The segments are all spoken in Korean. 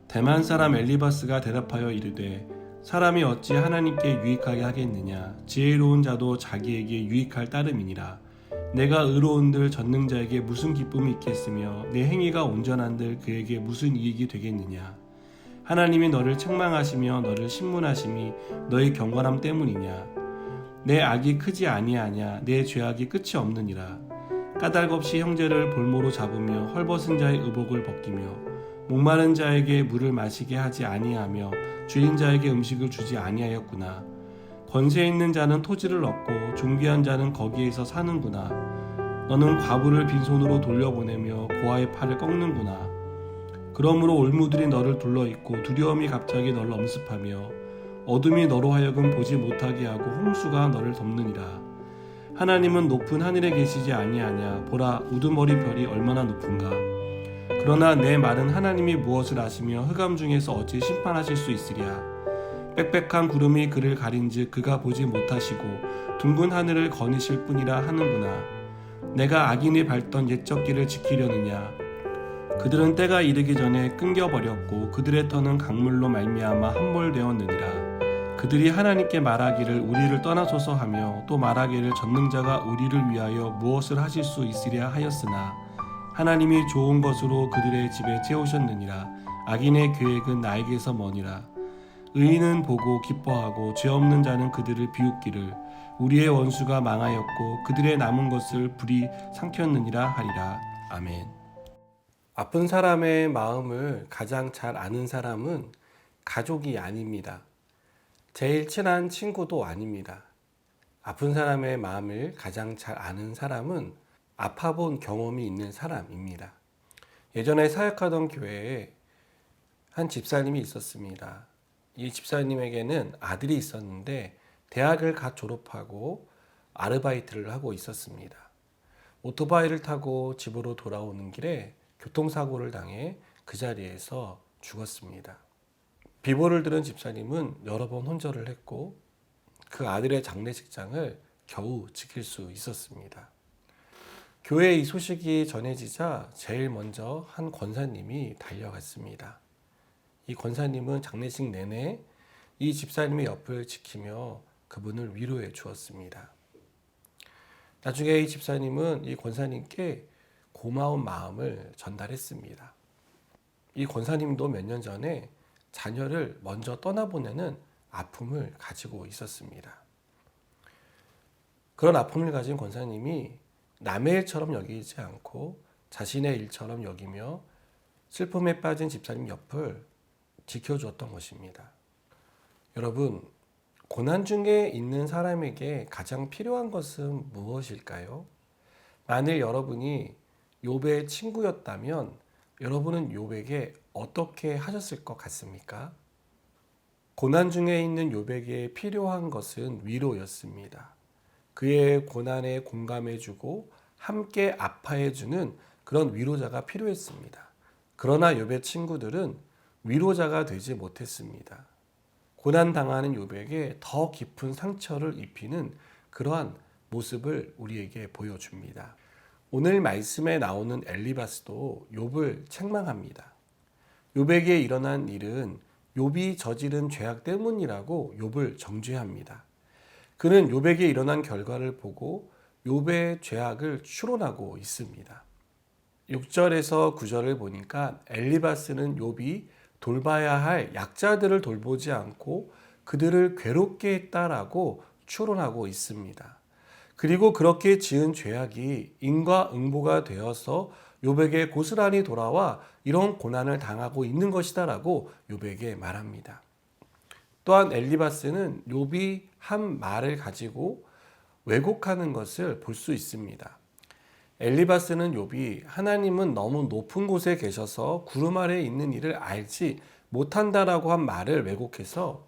대만 사람 엘리바스가 대답하여 이르되 사람이 어찌 하나님께 유익하게 하겠느냐. 지혜로운 자도 자기에게 유익할 따름이니라. 내가 의로운들 전능자에게 무슨 기쁨이 있겠으며 내 행위가 온전한들 그에게 무슨 이익이 되겠느냐. 하나님이 너를 책망하시며 너를 신문하심이 너의 경건함 때문이냐. 내 악이 크지 아니하냐. 내 죄악이 끝이 없느니라. 까닭없이 형제를 볼모로 잡으며 헐벗은 자의 의복을 벗기며 목마른 자에게 물을 마시게 하지 아니하며 주인 자에게 음식을 주지 아니하였구나. 권세 있는 자는 토지를 얻고 존귀한 자는 거기에서 사는구나. 너는 과부를 빈손으로 돌려보내며 고아의 팔을 꺾는구나. 그러므로 올무들이 너를 둘러있고 두려움이 갑자기 너를 엄습하며 어둠이 너로 하여금 보지 못하게 하고 홍수가 너를 덮느니라. 하나님은 높은 하늘에 계시지 아니하냐. 보라, 우두머리 별이 얼마나 높은가. 그러나 내 말은 하나님이 무엇을 아시며 흑암 중에서 어찌 심판하실 수 있으랴. 빽빽한 구름이 그를 가린즉 그가 보지 못하시고 둥근 하늘을 거니실 뿐이라 하는구나. 내가 악인이 밟던 옛적 길을 지키려느냐. 그들은 때가 이르기 전에 끊겨버렸고 그들의 터는 강물로 말미암아 함몰되었느니라. 그들이 하나님께 말하기를 우리를 떠나소서 하며 또 말하기를 전능자가 우리를 위하여 무엇을 하실 수 있으랴 하였으나 하나님이 좋은 것으로 그들의 집에 채우셨느니라. 악인의 계획은 나에게서 머니라. 의인은 보고 기뻐하고 죄 없는 자는 그들을 비웃기를 우리의 원수가 망하였고 그들의 남은 것을 불이 삼켰느니라 하리라. 아멘. 아픈 사람의 마음을 가장 잘 아는 사람은 가족이 아닙니다. 제일 친한 친구도 아닙니다. 아픈 사람의 마음을 가장 잘 아는 사람은 아파본 경험이 있는 사람입니다. 예전에 사역하던 교회에 한 집사님이 있었습니다. 이 집사님에게는 아들이 있었는데 대학을 갓 졸업하고 아르바이트를 하고 있었습니다. 오토바이를 타고 집으로 돌아오는 길에 교통사고를 당해 그 자리에서 죽었습니다. 비보를 들은 집사님은 여러 번 혼절을 했고 그 아들의 장례식장을 겨우 지킬 수 있었습니다. 교회에 이 소식이 전해지자 제일 먼저 한 권사님이 달려갔습니다. 이 권사님은 장례식 내내 이 집사님의 옆을 지키며 그분을 위로해 주었습니다. 나중에 이 집사님은 이 권사님께 고마운 마음을 전달했습니다. 이 권사님도 몇 년 전에 자녀를 먼저 떠나보내는 아픔을 가지고 있었습니다. 그런 아픔을 가진 권사님이 남의 일처럼 여기지 않고 자신의 일처럼 여기며 슬픔에 빠진 집사님 옆을 지켜주었던 것입니다. 여러분, 고난 중에 있는 사람에게 가장 필요한 것은 무엇일까요? 만일 여러분이 욥의 친구였다면 여러분은 욥에게 어떻게 하셨을 것 같습니까? 고난 중에 있는 욥에게 필요한 것은 위로였습니다. 그의 고난에 공감해주고 함께 아파해주는 그런 위로자가 필요했습니다. 그러나 욥의 친구들은 위로자가 되지 못했습니다. 고난당하는 욥에게 더 깊은 상처를 입히는 그러한 모습을 우리에게 보여줍니다. 오늘 말씀에 나오는 엘리바스도 욥을 책망합니다. 욥에게 일어난 일은 욥이 저지른 죄악 때문이라고 욥을 정죄합니다. 그는 욥에게 일어난 결과를 보고 욥의 죄악을 추론하고 있습니다. 6절에서 9절을 보니까 엘리바스는 욥이 돌봐야 할 약자들을 돌보지 않고 그들을 괴롭게 했다라고 추론하고 있습니다. 그리고 그렇게 지은 죄악이 인과응보가 되어서 욥에게 고스란히 돌아와 이런 고난을 당하고 있는 것이다라고 욥에게 말합니다. 또한 엘리바스는 욥이 한 말을 가지고 왜곡하는 것을 볼 수 있습니다. 엘리바스는 욥이 하나님은 너무 높은 곳에 계셔서 구름 아래에 있는 일을 알지 못한다라고 한 말을 왜곡해서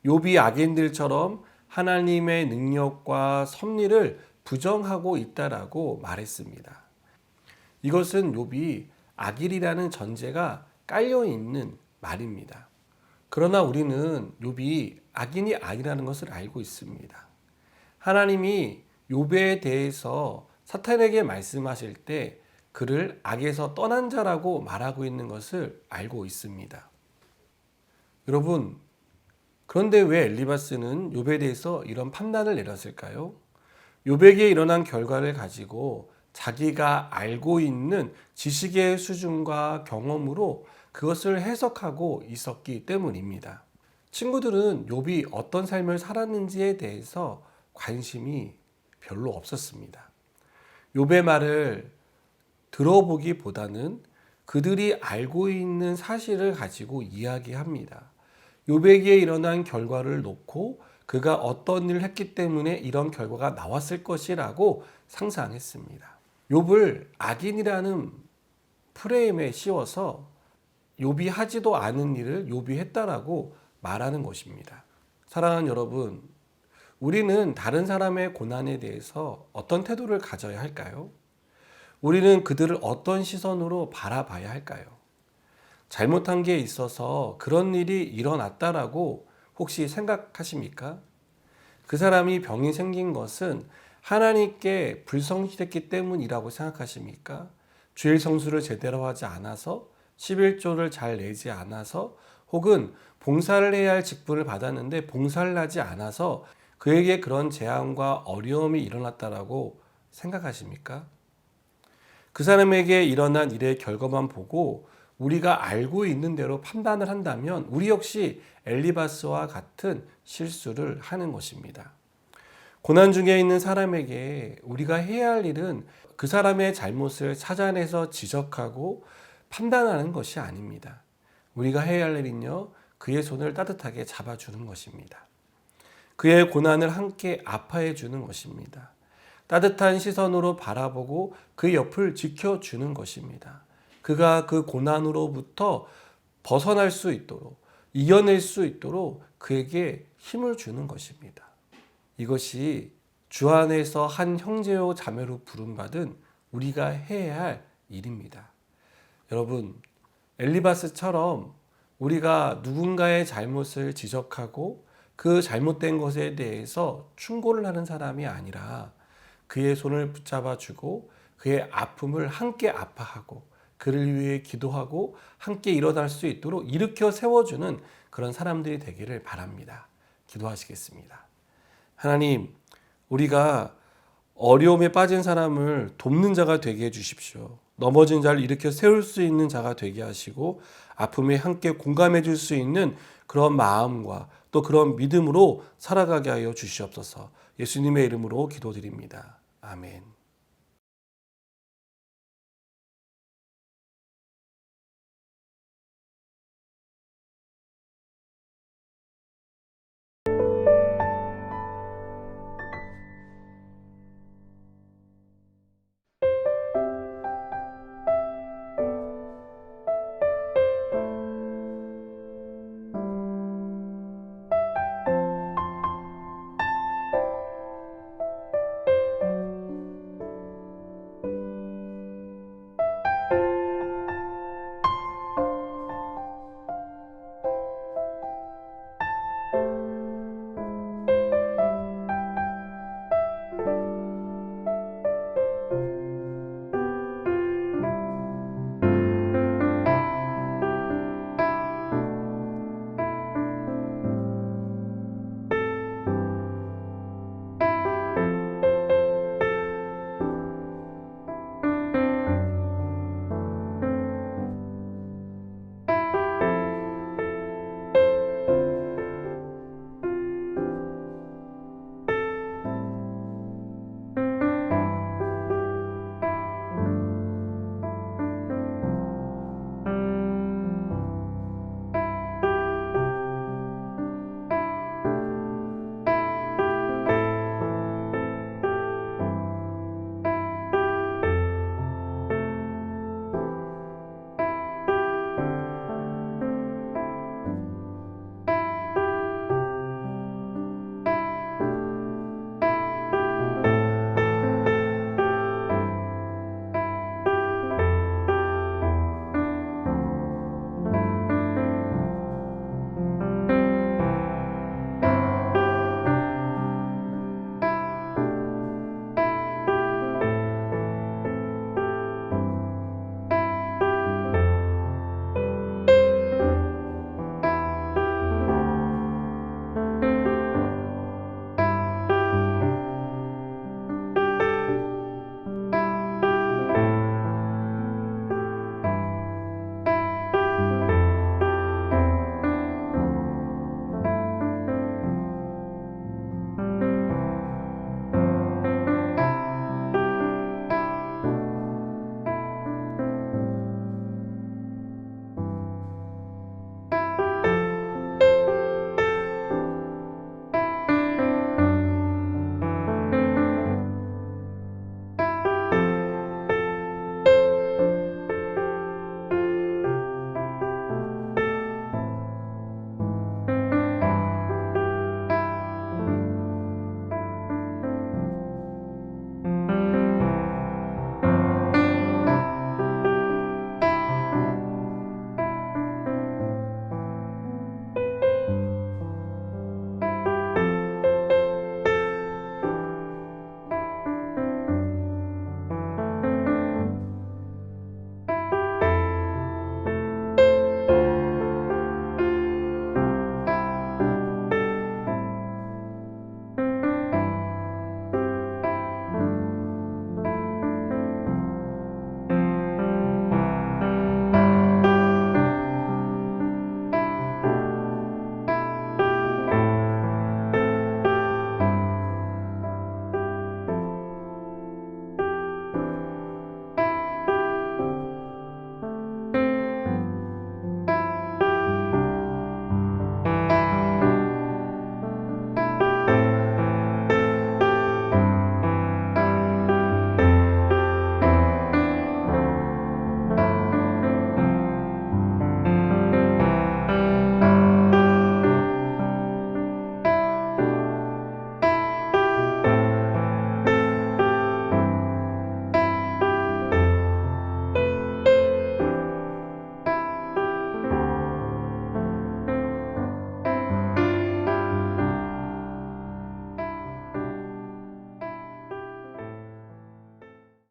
욥이 악인들처럼 하나님의 능력과 섭리를 부정하고 있다라고 말했습니다. 이것은 욥이 악인이라는 전제가 깔려 있는 말입니다. 그러나 우리는 욥이 악인이 아니라는 것을 알고 있습니다. 하나님이 욥에 대해서 사탄에게 말씀하실 때 그를 악에서 떠난 자라고 말하고 있는 것을 알고 있습니다. 여러분, 그런데 왜 엘리바스는 욥에 대해서 이런 판단을 내렸을까요? 욥에게 일어난 결과를 가지고 자기가 알고 있는 지식의 수준과 경험으로 그것을 해석하고 있었기 때문입니다. 친구들은 욥이 어떤 삶을 살았는지에 대해서 관심이 별로 없었습니다. 욥의 말을 들어보기보다는 그들이 알고 있는 사실을 가지고 이야기합니다. 욥에게 일어난 결과를 놓고 그가 어떤 일을 했기 때문에 이런 결과가 나왔을 것이라고 상상했습니다. 욥을 악인이라는 프레임에 씌워서 욥이 하지도 않은 일을 욥이 했다라고 말하는 것입니다. 사랑하는 여러분, 우리는 다른 사람의 고난에 대해서 어떤 태도를 가져야 할까요? 우리는 그들을 어떤 시선으로 바라봐야 할까요? 잘못한 게 있어서 그런 일이 일어났다라고 혹시 생각하십니까? 그 사람이 병이 생긴 것은 하나님께 불성실했기 때문이라고 생각하십니까? 주일 성수를 제대로 하지 않아서 11조를 잘 내지 않아서 혹은 봉사를 해야 할 직분을 받았는데 봉사를 하지 않아서 그에게 그런 재앙과 어려움이 일어났다라고 생각하십니까? 그 사람에게 일어난 일의 결과만 보고 우리가 알고 있는 대로 판단을 한다면 우리 역시 엘리바스와 같은 실수를 하는 것입니다. 고난 중에 있는 사람에게 우리가 해야 할 일은 그 사람의 잘못을 찾아내서 지적하고 판단하는 것이 아닙니다. 우리가 해야 할 일은요, 그의 손을 따뜻하게 잡아주는 것입니다. 그의 고난을 함께 아파해 주는 것입니다. 따뜻한 시선으로 바라보고 그 옆을 지켜주는 것입니다. 그가 그 고난으로부터 벗어날 수 있도록, 이겨낼 수 있도록 그에게 힘을 주는 것입니다. 이것이 주 안에서 한 형제요 자매로 부름받은 우리가 해야 할 일입니다. 여러분, 엘리바스처럼 우리가 누군가의 잘못을 지적하고 그 잘못된 것에 대해서 충고를 하는 사람이 아니라 그의 손을 붙잡아 주고 그의 아픔을 함께 아파하고 그를 위해 기도하고 함께 일어날 수 있도록 일으켜 세워주는 그런 사람들이 되기를 바랍니다. 기도하시겠습니다. 하나님, 우리가 어려움에 빠진 사람을 돕는 자가 되게 해주십시오. 넘어진 자를 일으켜 세울 수 있는 자가 되게 하시고 아픔에 함께 공감해 줄 수 있는 그런 마음과 또 그런 믿음으로 살아가게 하여 주시옵소서. 예수님의 이름으로 기도드립니다. 아멘.